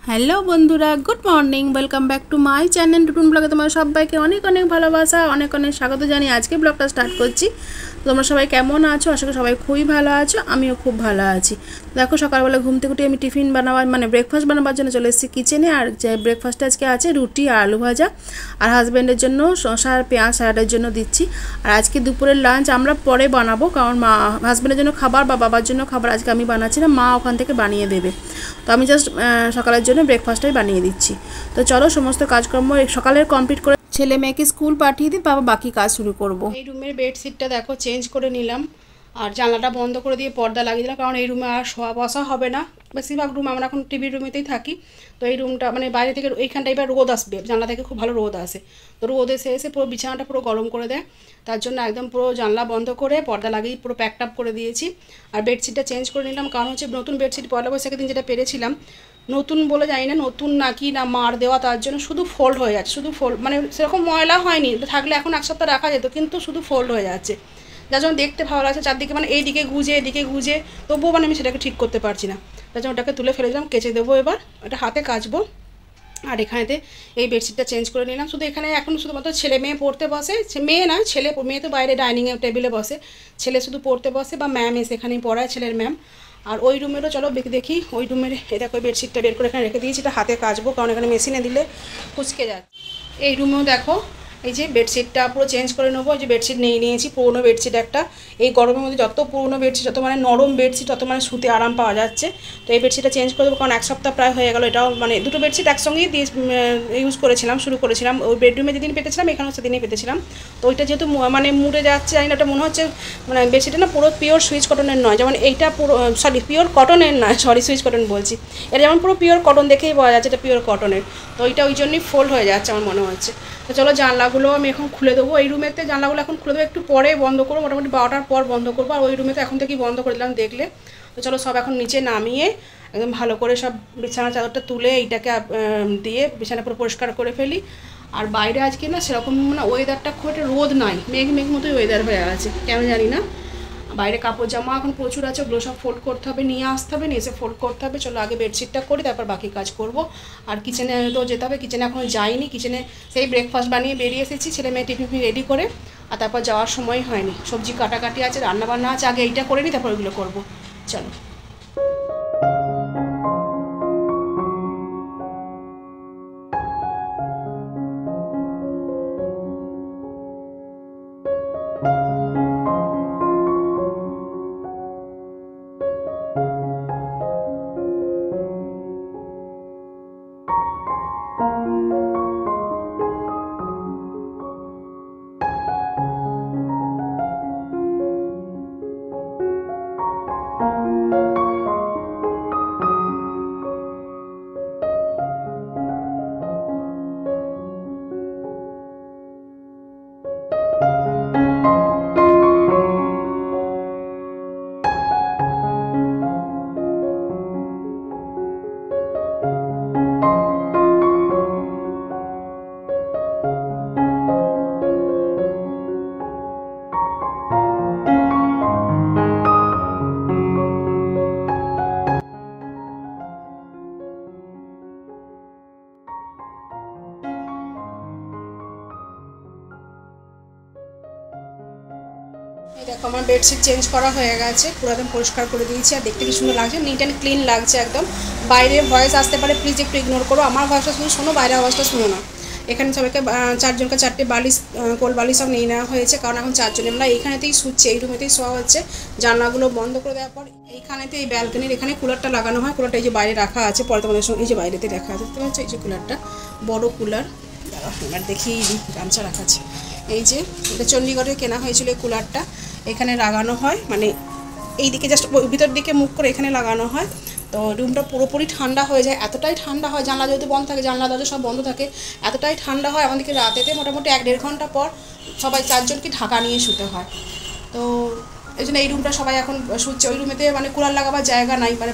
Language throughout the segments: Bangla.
হ্যালো বন্ধুরা, good morning, welcome back to my channel Tutun ব্লগে। তোমার সবাইকে অনেক অনেক ভালোবাসা, অনেক অনেক স্বাগত জানিয়ে আজকে ব্লগটা স্টার্ট করছি। তোমরা সবাই কেমন আছো? আশা করি সবাই খুবই ভালো আছো, আমিও খুব ভালো আছি। দেখো, সকালবেলা ঘুম থেকে উঠে আমি টিফিন বানাবার ব্রেকফাস্ট বানাবার জন্য চলে এসেছি কিচেনে। আর যে ব্রেকফাস্টে আজকে আছে রুটি আর আলু ভাজা, আর হাজব্যান্ডের জন্য শসা আর পেঁয়াজ স্যালাডের জন্য দিচ্ছি। আর আজকে দুপুরের লাঞ্চ আমরা পরে বানাবো, কারণ মা হাজব্যান্ডের জন্য খাবার বা বাবার জন্য খাবার আজকে আমি বানাচ্ছি না, মা ওখান থেকে বানিয়ে দেবে। তো আমি জাস্ট সকালের জন্য ব্রেকফাস্টটাই বানিয়ে দিচ্ছি। তো চলো, সমস্ত কাজকর্ম সকালের কমপ্লিট করে ছেলে মেয়েকে স্কুল পাঠিয়ে দিই, তারপর বাকি কাজ শুরু করব। এই রুমের বেডশিটটা দেখো চেঞ্জ করে নিলাম, আর জানলাটা বন্ধ করে দিয়ে পর্দা লাগিয়ে দিলাম, কারণ এই রুমে আর শোয়া বসা হবে না। বেশিরভাগ রুম আমরা এখন টিভির রুমেতেই থাকি। তো এই রুমটা বাইরে থেকে এইখানটা এবার রোদ আসবে, জানলা থেকে খুব ভালো রোদ আসে। তো রোদ এসে এসে পুরো বিছানাটা পুরো গরম করে দেয়। তার জন্য একদম পুরো জানলা বন্ধ করে পর্দা লাগিয়ে পুরো প্যাকড আপ করে দিয়েছি। আর বেডশিটটা চেঞ্জ করে নিলাম, কারণ হচ্ছে নতুন বেডশিট পয়লা বৈশাখের দিন যেটা পেরেছিলাম, নতুন বলে জানি না নতুন নাকি না মার দেওয়া, তার জন্য শুধু ফোল্ড হয়ে যাচ্ছে। শুধু ফোল্ড সেরকম ময়লা হয়নি, থাকলে এখন এক সপ্তাহ রাখা যেত, কিন্তু শুধু ফোল্ড হয়ে যাচ্ছে। যার জন্য দেখতে ভালো লাগছে, চারদিকে এইদিকে গুজে এদিকে গুজে, তবুও আমি সেটাকে ঠিক করতে পারছি না। তার জন্য ওটাকে তুলে ফেলে দিলাম, কেচে দেবো এবার, ওটা হাতে কাচবো। আর এখানেতে এই বেডশিটটা চেঞ্জ করে নিলাম। শুধু এখানে এখন শুধুমাত্র ছেলে মেয়ে পড়তে বসে, মেয়ে না ছেলে, মেয়ে তো বাইরে ডাইনিংয়ে টেবিলে বসে, ছেলে শুধু পড়তে বসে বা ম্যাম এসে এখানেই পড়ায়, ছেলের ম্যাম। আর ওই রুমেরও চলো দেখি, ওই রুমের দেখো বেডশিটটা বের করে এখানে রেখে দিয়েছি, এটা হাতে কাচবো, কারণ এখানে মেশিনে দিলে কুচকে যাচ্ছে। এই রুমেও দেখো এই যে বেডশিটটা পুরো চেঞ্জ করে নেবো। এই যে বেডশিট নিয়েছি, পুরোনো বেডশিট একটা। এই গরমের মধ্যে যত পুরোনো বেডশিট, যত নরম বেডশিট, তত শুতে আরাম পাওয়া যাচ্ছে। তো এই বেডশিটটা চেঞ্জ করে দেবো, কারণ এক সপ্তাহ প্রায় হয়ে গেল। এটাও দুটো বেডশিট একসঙ্গেই দিয়ে ইউজ করেছিলাম, শুরু করেছিলাম। ওই বেডরুমে যেদিন পেতেছিলাম, এখানেও সেদিনই পেতেছিলাম। তো ওইটা যেহেতু মুড়ে যাচ্ছে, জানি না, ওটা মনে হচ্ছে বেডশিটটা না পুরো পিওর সুইচ কটনের নয়, যেমন এইটা পুরো পিওর কটনের নয়, সুইচ কটন বলছি। এটা যেমন পুরো পিওর কটন দেখেই বোঝা যাচ্ছে এটা পিওর কটনের। তো ওইটা ওই জন্যই ফোল্ড হয়ে যাচ্ছে আমার মনে হচ্ছে। তো চলো জানলাগুলো আমি এখন খুলে দেবো। এই রুমেতে জানলাগুলো এখন খুলে দেবো, একটু পরে বন্ধ করবো, মোটামুটি 12টার পর বন্ধ করবো। আর ওই রুমেতে এখন থেকেই বন্ধ করে দিলাম দেখলে। তো চলো সব এখন নিচে নামিয়ে একদম ভালো করে সব বিছানা চাদরটা তুলে এইটাকে দিয়ে বিছানা পুরো পরিষ্কার করে ফেলি। আর বাইরে আজকে না সেরকম ওয়েদারটা খুব একটা রোদ নাই, মেঘ মতোই ওয়েদার হয়ে আছে, কেন জানি না। বাইরে কাপড় জামা এখন প্রচুর আছে, ওগুলো সব ফোল্ড করতে হবে, নিয়ে আসতে হবে, নিয়ে এসে ফোল্ড করতে হবে। চলো আগে বেডশিটটা করি, তারপর বাকি কাজ করব। আর কিচেনে তো যেতে হবে, কিচেনে এখনও যাইনি। কিচেনে সেই ব্রেকফাস্ট বানিয়ে বেরিয়ে এসেছি, ছেলে মেয়ে টিফিন রেডি করে, আর তারপর যাওয়ার সময় হয়নি। সবজি কাটাকাটি আছে, রান্নাবান্না আছে, আগে এইটা করে নিই, তারপর ওইগুলো করবো। চলো। এই দেখো আমার বেডশিট চেঞ্জ করা হয়ে গেছে, পুরো একদম পরিষ্কার করে দিয়েছি। আর দেখতে কি সুন্দর লাগছে, নিট অ্যান্ড ক্লিন লাগছে একদম। বাইরে ভয়েস আসতে পারে, প্লিজ একটু ইগনোর করো। আমার ভয়েসটা শুধু শোনো, বাইরের আওয়াজটা শুনো না। এখানে সবাইকে চারজনকে 4টে বালিশ, কোল বালিশ সব নিয়ে নেওয়া হয়েছে, কারণ এখন 4 জনে আমরা এইখানেতেই শুচ্ছি, এই রুমেতেই শোয়া হচ্ছে। জানলাগুলো বন্ধ করে দেওয়ার পর এইখানেতে এই ব্যালকনির এখানে কুলারটা লাগানো হয়। কুলারটা এই যে বাইরে রাখা আছে, পরে তোমাদের সঙ্গে এই যে বাইরেতে দেখা আছে, দেখতে পাচ্ছ এই যে কুলারটা, বড় কুলার। এবার দেখি গামছা রাখা আছে। এই যে এটা চণ্ডীগড়ে কেনা হয়েছিল এই কুলারটা, এখানে লাগানো হয়, এই দিকে জাস্ট ভিতর দিকে মুখ করে এখানে লাগানো হয়। তো রুমটা পুরোপুরি ঠান্ডা হয়ে যায়, এতটাই ঠান্ডা হয়, জানলা যেহেতু বন্ধ থাকে, জানলা দরজা সব বন্ধ থাকে, এতটাই ঠান্ডা হয় আমাদেরকে রাতেতে মোটামুটি 1-1.5 ঘন্টা পর সবাই 4 জনকে ঢাকা নিয়ে শুতে হয়। তো এই জন্য এই রুমটা সবাই এখন শুচ্ছে। ওই রুমেতে মানে কুলার লাগাবার জায়গা নাই, মানে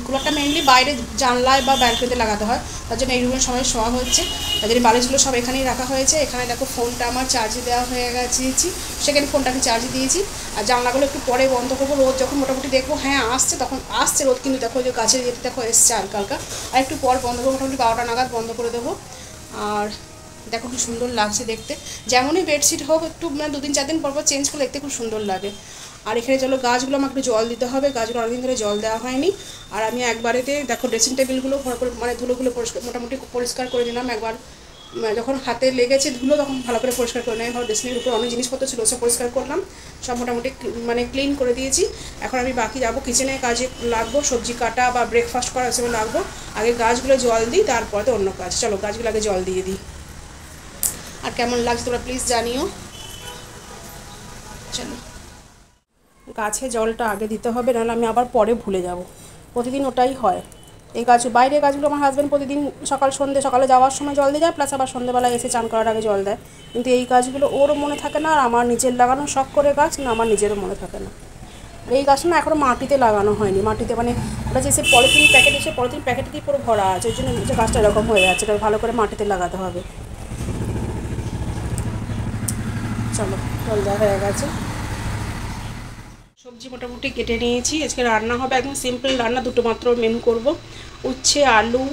কুলারটা মেনলি বাইরে জানলায় বা ব্যালকনিতে লাগাতে হয়, তার জন্য এই রুমে সবাই শোয়া হচ্ছে। তার জন্য বালিশগুলো সব এখানেই রাখা হয়েছে। এখানে দেখো ফোনটা আমার চার্জে দেওয়া হয়ে গেছে, সেখানে ফোনটাকে চার্জে দিয়েছি। আর জানলাগুলো একটু পরে বন্ধ করবো, রোদ যখন মোটামুটি দেখবো হ্যাঁ আসছে তখন আসছে রোদ, কিন্তু দেখো যে গাছের ইয়েতে দেখো এসছে হালকা হালকা, আর একটু পর বন্ধ করবো, মোটামুটি 12টা নাগাদ বন্ধ করে দেবো। আর দেখো খুব সুন্দর লাগছে দেখতে, যেমনই বেডশিট হোক একটু মানে 2-4 দিন পর চেঞ্জ করলে দেখতে খুব সুন্দর লাগে। আর এখানে চলো গাছগুলো আমাকে একটু জল দিতে হবে, গাছগুলো অনেকদিন ধরে জল দেওয়া হয়নি। আর আমি একবারেতে দেখো ড্রেসিং টেবিলগুলো মানে ধুলোগুলো মোটামুটি পরিষ্কার করে দিলাম একবার, যখন হাতে লেগেছে ধুলো তখন ভালো করে পরিষ্কার করে নেয়। ধরো ড্রেসিংয়ের উপরে অনেক জিনিসপত্র ছিল সব পরিষ্কার করলাম, সব মোটামুটি মানে ক্লিন করে দিয়েছি। এখন আমি বাকি যাবো কিচেনে কাজে লাগবো, সবজি কাটা বা ব্রেকফাস্ট করা হিসেবে লাগবো। আগে গাছগুলো জল দিই, তারপরে অন্য কাজ। চলো গাছগুলো আগে জল দিয়ে দিই। আর কেমন লাগছে তোমরা প্লিজ জানিও। চলো গাছে জলটা আগে দিতে হবে, নাহলে আমি আবার পরে ভুলে যাব। প্রতিদিন ওটাই হয়। এই গাছ বাইরের গাছগুলো আমার হাজব্যান্ড প্রতিদিন সকালে যাওয়ার সময় জল দিয়ে যায়, প্লাস আবার সন্ধ্যেবেলায় এসে চান করার আগে জল দেয়। কিন্তু এই গাছগুলো ওরও মনে থাকে না, আর আমার নিজের লাগানো শখ করে গাছ না, আমার নিজেরও মনে থাকে না। এই গাছটা না এখনও মাটিতে লাগানো হয়নি, মাটিতে মানে ওটা যে পলিথিন প্যাকেট দিয়ে পুরো ভরা আছে, ওই জন্য যে গাছটা এরকম হয়ে যাচ্ছে, এটা ভালো করে মাটিতে লাগাতে হবে। চলো জল দেওয়া হয়ে গেছে। সবজি মোটামুটি কেটে নিয়েছি। আজকে রান্না হবে একদম সিম্পল রান্না, দুটো মাত্র মেনু করব। উচ্ছে, আলু,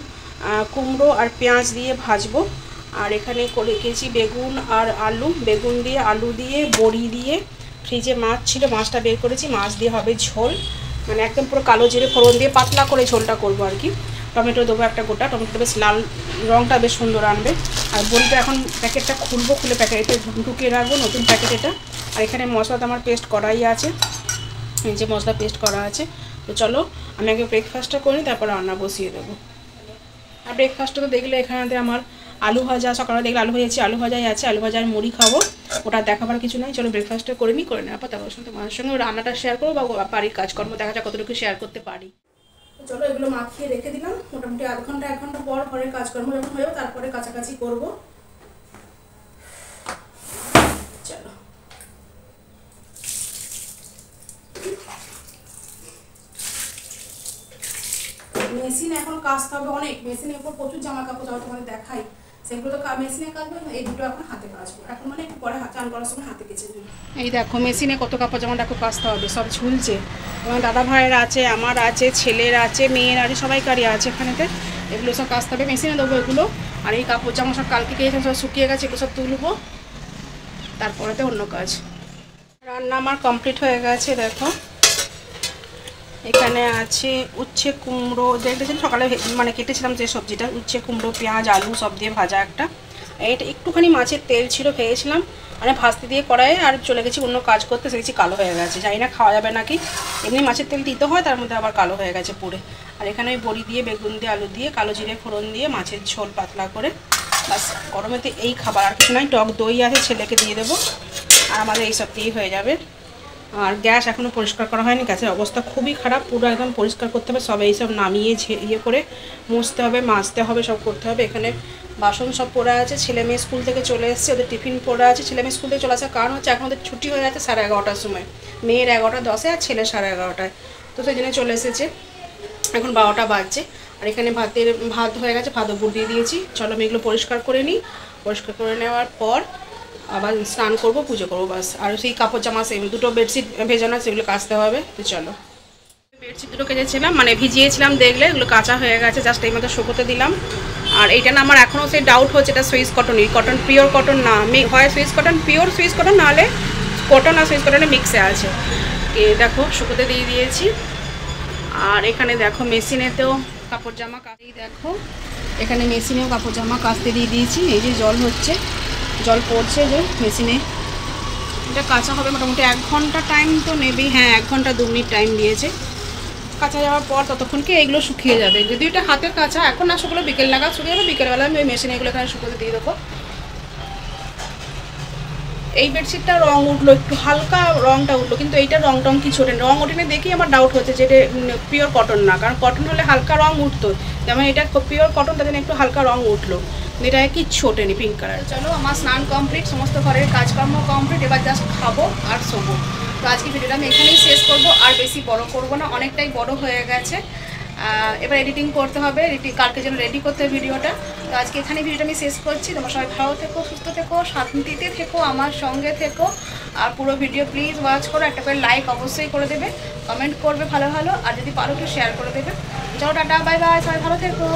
কুমড়ো আর পেঁয়াজ দিয়ে ভাজবো। আর এখানে রেখেছি বেগুন আর আলু, বেগুন দিয়ে আলু দিয়ে বড়ি দিয়ে, ফ্রিজে মাছ ছিল মাছটা বের করেছি, মাছ দিয়ে হবে ঝোল, মানে একদম পুরো কালো জিরে ফোড়ন দিয়ে পাতলা করে ঝোলটা করবো আর কি। টমেটো দেবো একটা গোটা, টমেটোটা বেশ লাল রঙটা বেশ সুন্দর আনবে। আর বড়িটা এখন প্যাকেটটা খুলবো, খুলে প্যাকেটে ঢুকিয়ে রাখবো, নতুন প্যাকেট এটা। আর এখানে মশলাটা আমার পেস্ট করাই আছে, এই যে মশলা পেস্ট করা আছে। তো চলো আমি আগে ব্রেকফাস্টটা করি, তারপর রান্না বসিয়ে দেবো। আর ব্রেকফাস্টটা তো দেখলে এখানে আমার আলু ভাজা, সকালে দেখলে আলু ভাজাচ্ছি, আলু ভাজাই আছে, আলু ভাজার মুড়ি খাবো, ওটা দেখাবার কিছু নয়। চলো ব্রেকফাস্টটা করে নেওয়ার পর তারপর তোমার সঙ্গে রান্নাটা শেয়ার করবো, বা বাড়ির কাজকর্ম দেখা যাক কতটুকু শেয়ার করতে পারি। চলো এগুলো মাখিয়ে রেখে দিলাম, মোটামুটি আধ ঘন্টা 1 ঘন্টা পর ঘরের কাজকর্ম যখন হয়ে যাবে তারপরে কাছাকাছি করবো। চলো মেশিন এখন কাচতে হবে অনেক, মেশিনের উপর প্রচুর জামা কাপড় তোমাদের দেখাই, সেগুলো তো মেশিনে কাচবে, এই দুটো এখন হাতে কাচবো। এখন মানে একটু পরে চান করার সময় হাতে কেচে নেব। এই দেখো মেশিনে কত কাপড় জামা দেখো কাচতে হবে, সব ঝুলছে। তোমার দাদা ভাইয়ের আছে, আমার আছে, ছেলের আছে, মেয়ের আছে, সবাইকারই আছে এখানেতে। এগুলো সব কাচতে হবে, মেশিনে দেবো এগুলো। আর এই কাপড় জামা সব কালকে কেচে সব শুকিয়ে গেছে, এগুলো সব তুলবো, তারপরেতে অন্য কাজ। রান্না আমার কমপ্লিট হয়ে গেছে। দেখো এখানে আছে উচ্ছে কুমড়ো, দেখেছেন সকালে মানে কেটেছিলাম যে সবজিটা, উচ্ছে কুমড়ো পেঁয়াজ আলু সব দিয়ে ভাজা একটা। এটা একটুখানি মাছের তেল ছিল, ভেজেছিলাম মানে ভাজতে দিয়ে কড়াইয়ে, আর চলে গেছি অন্য কাজ করতে, সেগেছি কালো হয়ে গেছে, জানি না খাওয়া যাবে নাকি। এমনি মাছের তেল দিতে হয়, তার মধ্যে আবার কালো হয়ে গেছে পুড়ে। আর এখানে ওই বড়ি দিয়ে বেগুন দিয়ে আলু দিয়ে কালো জিরে ফোড়ন দিয়ে মাছের ঝোল পাতলা করে, বাস গরমেতে এই খাবার, আর কিছু নয়। টক দই আছে, ছেলেকে দিয়ে দেবো, আর আমাদের এইসব দিয়েই হয়ে যাবে। আর গ্যাস এখনও পরিষ্কার করা হয়নি, গ্যাসের অবস্থা খুবই খারাপ, পুরো একদম পরিষ্কার করতে হবে, সব এইসব নামিয়ে ইয়ে করে মুছতে হবে, মাজতে হবে, সব করতে হবে। এখানে বাসন সব পড়ে আছে, ছেলে মেয়ে স্কুল থেকে চলে এসেছে, ওদের টিফিন পড়ে আছে। ছেলে মেয়ে স্কুল থেকে চলে আসার কারণ হচ্ছে এখন ওদের ছুটি হয়ে যাচ্ছে 11:30টার সময়, মেয়ের 11:10 আর ছেলের 11:30টায়, তো সেই জন্য চলে এসেছে। এখন 12টা বাজছে। আর এখানে ভাত হয়ে গেছে, ভাত উপর দিয়ে দিয়েছি। চলো আমি এগুলো পরিষ্কার করে নিই, পরিষ্কার করে নেওয়ার পর আবার স্নান করবো, পুজো করবো, বাস। আর সেই কাপড় জামা সেম দুটো বেডশিট ভেজানো, সেগুলো কাচতে হবে। তো চলো বেডশিট দুটো কেচেছিলাম, মানে ভিজিয়েছিলাম, দেখলে এগুলো কাঁচা হয়ে গেছে, জাস্ট এই মতো শুকোতে দিলাম। আর এইটা না আমার এখনও সেই ডাউট হচ্ছে, এটা সুইস কটনই, কটন পিওর কটন না, হয় Swiss cotton, pure Swiss cotton, নাহলে কটন আর সুইস কটনে মিক্সে আছে। দেখো শুকোতে দিয়ে দিয়েছি। আর এখানে দেখো মেশিনেতেও কাপড় জামা কাচতেই, দেখো এখানে মেশিনেও কাপড় জামা কাচতে দিয়ে দিয়েছি। এই যে জল হচ্ছে, জল পড়ছে যে মেশিনে, এটা কাঁচা হবে মোটামুটি 1 ঘন্টা টাইম তো নেবেই, হ্যাঁ 1 ঘন্টা 2 মিনিট টাইম দিয়েছে। কাঁচা যাওয়ার পর ততক্ষণকে এগুলো শুকিয়ে যাবে, যদি এটা হাতের কাঁচা এখন না শুকলো বিকেল নাগাদ শুকিয়ে যাবে, বিকেলবেলা আমি ওই মেশিনে এগুলো এখানে শুকোতে দিয়ে দেবো। এই বেডশিটটা রং উঠলো, একটু হালকা রংটা উঠলো, কিন্তু এইটার রং টং কিছু ওঠেনি, রং ওঠেনি দেখেই আমার ডাউট হচ্ছে যে এটা পিওর কটন না, কারণ কটন হলে হালকা রং উঠতো, যেমন এটা পিওর কটন, তার জন্য একটু হালকা রং উঠলো। এটা কিচ্ছু ওঠেনি পিঙ্ক কালার। চলো আমার স্নান কমপ্লিট, সমস্ত ঘরের কাজকর্ম কমপ্লিট, এবার জাস্ট খাবো আর শোবো। তো আজকে ভিডিওটা আমি এখানেই শেষ করব, আর বেশি বড় করব না, অনেকটাই বড় হয়ে গেছে। এবার এডিটিং করতে হবে, কালকে যেন রেডি করতে হবে ভিডিওটা। তো আজকে এখানে ভিডিওটা আমি শেষ করছি। তোমরা সবাই ভালো থেকো, সুস্থ থেকো, শান্তিতে থেকো, আমার সঙ্গে থেকো। আর পুরো ভিডিও প্লিজ ওয়াচ করো, একটা করে লাইক অবশ্যই করে দেবে, কমেন্ট করবে ভালো ভালো, আর যদি পারো একটু শেয়ার করে দেবে। চলো টাটা, বাই বাই, সবাই ভালো থেকো।